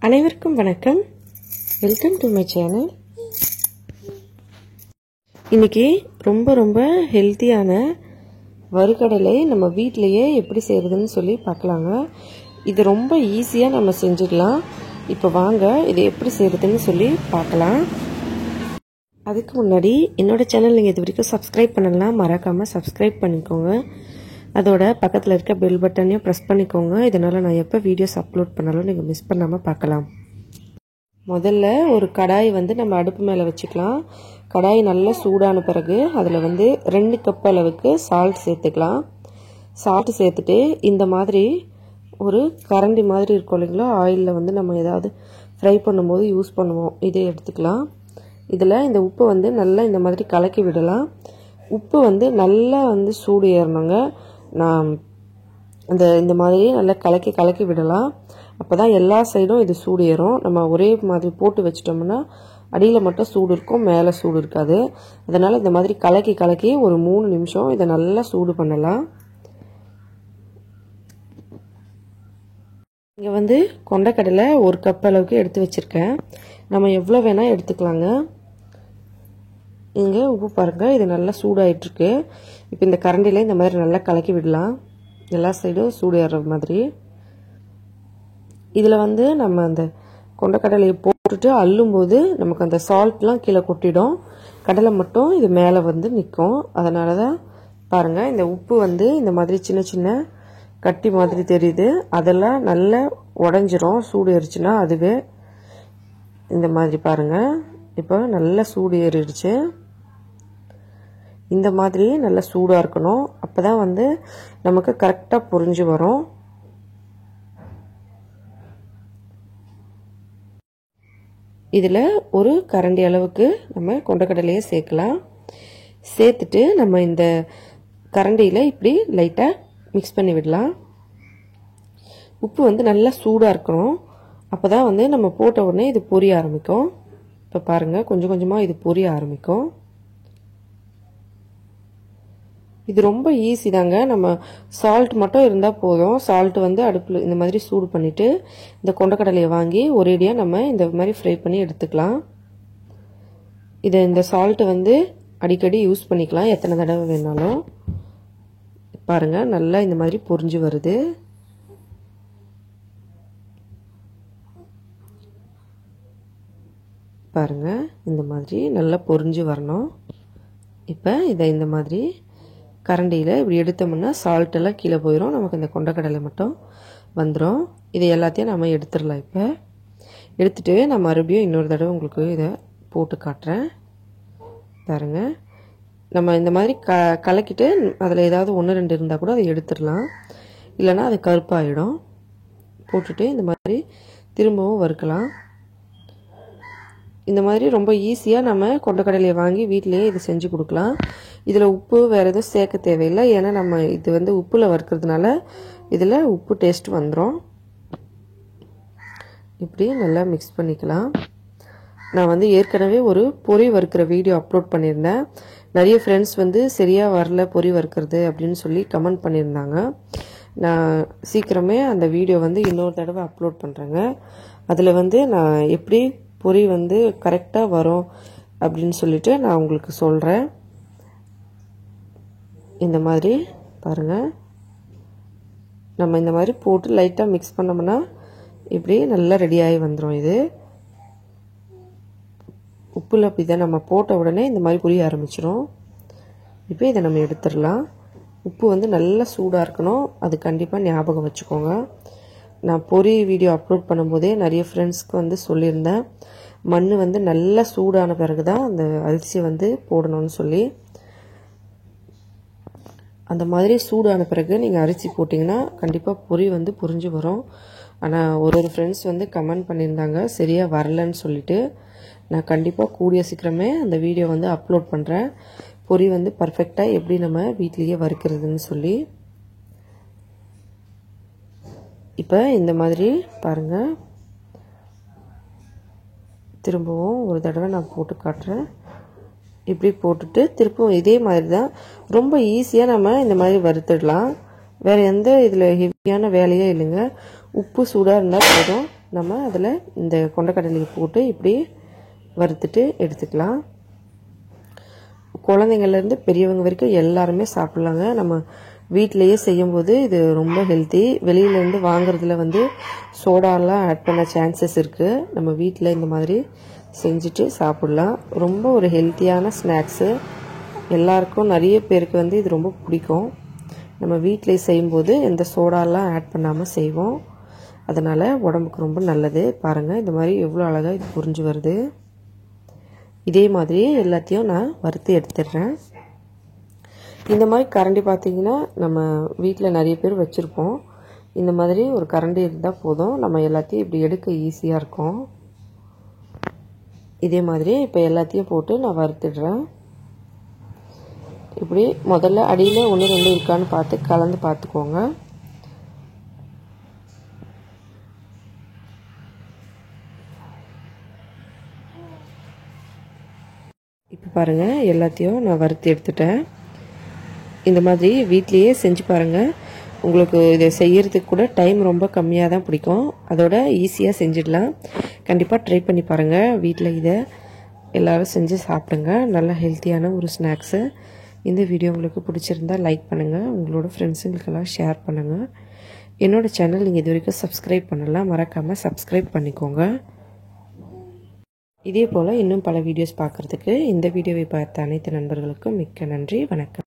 அனைவருக்கும் வணக்கம். Welcome to my channel. இன்னைக்கு ரொம்ப ஹெல்த்தியான வறுக்கடலை நம்ம வீட்டிலேயே எப்படி செய்யறதுன்னு சொல்லி பார்க்கலாங்க. இது ரொம்ப ஈஸியாக நம்ம செஞ்சிடலாம். இப்போ வாங்க இதை எப்படி செய்யறதுன்னு சொல்லி பார்க்கலாம். அதுக்கு முன்னாடி என்னோட சேனல் நீங்கள் இது வரைக்கும் சப்ஸ்கிரைப் பண்ணலாம், மறக்காமல் சப்ஸ்கிரைப் பண்ணிக்கோங்க. அதோட பக்கத்தில் இருக்க பெல் பட்டனையும் ப்ரெஸ் பண்ணிக்கோங்க. இதனால் நான் எப்போ வீடியோஸ் அப்லோட் பண்ணாலும் நீங்கள் மிஸ் பண்ணாமல் பார்க்கலாம். முதல்ல ஒரு கடாய் நம்ம அடுப்பு மேலே வச்சுக்கலாம். கடாய் நல்லா சூடான பிறகு அதில் 2 கப் அளவுக்கு சால்ட் சேர்த்துக்கலாம். சால்ட் சேர்த்துட்டு இந்த மாதிரி ஒரு கரண்டி மாதிரி இருக்கும் இல்லைங்களா, ஆயிலில் நம்ம ஏதாவது ஃப்ரை பண்ணும்போது யூஸ் பண்ணுவோம், இதை எடுத்துக்கலாம். இதில் இந்த உப்பு நல்லா இந்த மாதிரி கலக்கி விடலாம். உப்பு நல்லா சூடு ஏறணுங்க. நான் இந்த மாதிரி நல்லா கலக்கி விடலாம். அப்போ தான் எல்லா சைடும் இது சூடு ஏறும். நம்ம ஒரே மாதிரி போட்டு வச்சிட்டோம்னா அடியில் மட்டும் சூடு இருக்கும், மேலே சூடு இருக்காது. அதனால் இந்த மாதிரி கலக்கி ஒரு 3 நிமிஷம் இதை நல்லா சூடு பண்ணலாம். இங்கே கொண்டைக்கடலை 1 கப் அளவுக்கு எடுத்து வச்சுருக்கேன். நம்ம எவ்வளோ வேணால் எடுத்துக்கலாங்க. இங்கே உப்பு பாருங்கள், இது நல்லா சூடாயிட்ருக்கு. இப்போ இந்த கரண்டியில் இந்த மாதிரி நல்லா கலக்கி விடலாம், எல்லா சைடும் சூடு ஏறுற மாதிரி. இதில் நம்ம அந்த கொண்டைக்கடலையை போட்டுட்டு அள்ளும்போது நமக்கு அந்த சால்ட்லாம் கீழே கொட்டிடும், கடலை மட்டும் இது மேலே நிற்கும். அதனால தான் பாருங்கள், இந்த உப்பு இந்த மாதிரி சின்ன சின்ன கட்டி மாதிரி தெரியுது. அதெல்லாம் நல்லா உடஞ்சிரும் சூடு ஏறிச்சுன்னா. அதுவே இந்த மாதிரி பாருங்கள், இப்போ நல்லா சூடு ஏறிடுச்சு. இந்த மாதிரி நல்லா சூடாக இருக்கணும். அப்போ தான் நமக்கு கரெக்டாக பொரிஞ்சு வரும். இதில் ஒரு கரண்டி அளவுக்கு நம்ம கொண்டைக்கடலையை சேர்க்கலாம். சேர்த்துட்டு நம்ம இந்த கரண்டியில் இப்படி லைட்டாக மிக்ஸ் பண்ணி விடலாம். உப்பு நல்லா சூடாக இருக்கணும். அப்போ தான் நம்ம போட்ட உடனே இது பொரிய ஆரம்பிக்கும். இப்போ பாருங்கள், கொஞ்சம் கொஞ்சமாக இது பொரிய ஆரம்பிக்கும். இது ரொம்ப ஈஸி தாங்க. நம்ம சால்ட் மட்டும் இருந்தால் போதும். சால்ட் அடுப்பில் இந்த மாதிரி சூடு பண்ணிவிட்டு இந்த கொண்டைக்கடலையை வாங்கி ஒரேடியாக நம்ம இந்த மாதிரி ஃப்ரை பண்ணி எடுத்துக்கலாம். இந்த சால்ட்டு அடிக்கடி யூஸ் பண்ணிக்கலாம், எத்தனை தடவை வேணாலும். பாருங்கள், நல்லா இந்த மாதிரி பொரிஞ்சு வருது. பாருங்கள், இந்த மாதிரி நல்லா பொரிஞ்சு வரணும். இப்போ இதை இந்த மாதிரி கரண்டியில் இப்படி எடுத்தோம்னா சால்ட்டெல்லாம் கீழே போயிடும், நமக்கு இந்த கொண்டைக்கடலை மட்டும் வந்துடும். இதை எல்லாத்தையும் நம்ம எடுத்துடலாம். இப்போ எடுத்துகிட்டு நான் மறுபடியும் இன்னொரு தடவை உங்களுக்கு இதை போட்டு காட்டுறேன். பாருங்கள், நம்ம இந்த மாதிரி கலக்கிட்டு அதில் ஏதாவது 1-2 இருந்தால் கூட அதை எடுத்துடலாம், இல்லைன்னா அது கருப்பாயிடும். போட்டுட்டு இந்த மாதிரி திரும்பவும் வறுக்கலாம். இந்த மாதிரி ரொம்ப ஈஸியாக நம்ம கொண்டைக்கடலையை வாங்கி வீட்டிலேயே இது செஞ்சு கொடுக்கலாம். இதில் உப்பு வேறு எதுவும் சேர்க்க தேவையில்லை, ஏன்னா நம்ம இது உப்பில் வறுக்கிறதுனால இதில் உப்பு டேஸ்ட் வந்துடும். இப்படி நல்லா மிக்ஸ் பண்ணிக்கலாம். நான் ஏற்கனவே ஒரு பொரி வறுக்கிற வீடியோ அப்லோட் பண்ணியிருந்தேன். நிறைய ஃப்ரெண்ட்ஸ் சரியாக வரல பொரி வறுக்கிறது அப்படின்னு சொல்லி கமெண்ட் பண்ணியிருந்தாங்க. நான் சீக்கிரமே அந்த வீடியோ இன்னொரு தடவை அப்லோட் பண்ணுறேங்க. அதில் நான் எப்படி பொரி கரெக்டாக வரும் அப்படின்னு சொல்லிட்டு நான் உங்களுக்கு சொல்கிறேன். இந்த மாதிரி பாருங்கள், நம்ம இந்த மாதிரி போட்டு லைட்டாக மிக்ஸ் பண்ணோம்னா இப்படி நல்லா ரெடியாகி வந்துடும். இது உப்புல அப்படி தான் நம்ம போட்ட உடனே இந்த மாதிரி புரிய ஆரம்பிச்சிடும். இப்போ இதை நம்ம எடுத்துடலாம். உப்பு நல்லா சூடாக இருக்கணும், அது கண்டிப்பாக ஞாபகம் வச்சுக்கோங்க. நான் பொரி வீடியோ அப்லோட் பண்ணும்போதே நிறைய ஃப்ரெண்ட்ஸ்க்கு சொல்லியிருந்தேன், மண் நல்லா சூடான பிறகு தான் அந்த அரிசி போடணும்னு சொல்லி. அந்த மாதிரி சூடான பிறகு நீங்கள் அரிசி போட்டிங்கன்னா கண்டிப்பாக பொரி பொரிஞ்சு வரும். ஆனால் ஒரு ஃப்ரெண்ட்ஸ் கமெண்ட் பண்ணியிருந்தாங்க சரியாக வரலன்னு சொல்லிட்டு. நான் கண்டிப்பாக கூடிய சீக்கிரமே அந்த வீடியோ அப்லோட் பண்ணுறேன், பொரி பர்ஃபெக்டாக எப்படி நம்ம வீட்லேயே வறுக்கிறதுன்னு சொல்லி. இப்போ இந்த மாதிரி பாருங்கள், திரும்பவும் ஒரு தடவை நான் போட்டு காட்டுறேன். இப்படி போட்டுட்டு திருப்பவும் இதே மாதிரி தான் ரொம்ப ஈஸியாக நம்ம இந்த மாதிரி வறுத்துடலாம். வேறு எந்த இதில் ஹெவியான வேலையே இல்லைங்க. உப்பு சூடாக இருந்தால் போதும், நம்ம அதில் இந்த கொண்டக்கடலையை போட்டு இப்படி வறுத்துட்டு எடுத்துக்கலாம். குழந்தைங்கள்லேருந்து பெரியவங்க வரைக்கும் எல்லாருமே சாப்பிட்லாங்க. நம்ம வீட்டிலையே செய்யும்போது இது ரொம்ப ஹெல்த்தி. வெளியிலேருந்து வாங்குறதுல சோடாலாம் ஆட் பண்ண சான்சஸ் இருக்குது. நம்ம வீட்டில் இந்த மாதிரி செஞ்சுட்டு சாப்பிட்லாம். ரொம்ப ஒரு ஹெல்த்தியான ஸ்நாக்ஸு. எல்லாருக்கும் நிறைய பேருக்கு இது ரொம்ப பிடிக்கும். நம்ம வீட்டிலே செய்யும்போது எந்த சோடாலாம் ஆட் பண்ணாமல் செய்வோம். அதனால் உடம்புக்கு ரொம்ப நல்லது. பாருங்கள் இந்த மாதிரி எவ்வளோ அழகாக இது புரிஞ்சு வருது. இதே மாதிரி எல்லாத்தையும் நான் வறுத்து எடுத்துடுறேன். இந்த மாதிரி கரண்டி பார்த்திங்கன்னா நம்ம வீட்டில் நிறைய பேர் வச்சுருப்போம். இந்த மாதிரி ஒரு கரண்டி இருந்தால் போதும். நம்ம எல்லாத்தையும் இப்படி எடுக்க ஈஸியாக இருக்கும். இதே மாதிரி இப்போ எல்லாத்தையும் போட்டு நான் வறுத்துடுறேன். இப்படி முதல்ல அடியில் 1 2 இருக்கான்னு பார்த்து கலந்து பார்த்துக்கோங்க. இப்போ பாருங்கள் எல்லாத்தையும் நான் வறுத்து எடுத்துட்டேன். இந்த மாதிரி வீட்லேயே செஞ்சு பாருங்கள். உங்களுக்கு இதை செய்யறதுக்கு கூட டைம் ரொம்ப கம்மியாக தான் பிடிக்கும். அதோட ஈஸியாக செஞ்சிடலாம். கண்டிப்பாக ட்ரை பண்ணி பாருங்கள். வீட்டில் இதை எல்லோரும் செஞ்சு சாப்பிடுங்க. நல்ல ஹெல்த்தியான ஒரு ஸ்நாக்ஸு. இந்த வீடியோ உங்களுக்கு பிடிச்சிருந்தால் லைக் பண்ணுங்கள். உங்களோட ஃப்ரெண்ட்ஸுங்களுக்கெல்லாம் ஷேர் பண்ணுங்கள். என்னோடய சேனல் நீங்கள் இது வரைக்கும் சப்ஸ்கிரைப் பண்ணலாம். மறக்காமல் சப்ஸ்கிரைப் பண்ணிக்கோங்க. இதே போல் இன்னும் பல வீடியோஸ் பார்க்குறதுக்கு இந்த வீடியோவை பார்த்த அனைத்து நண்பர்களுக்கும் மிக்க நன்றி. வணக்கம்.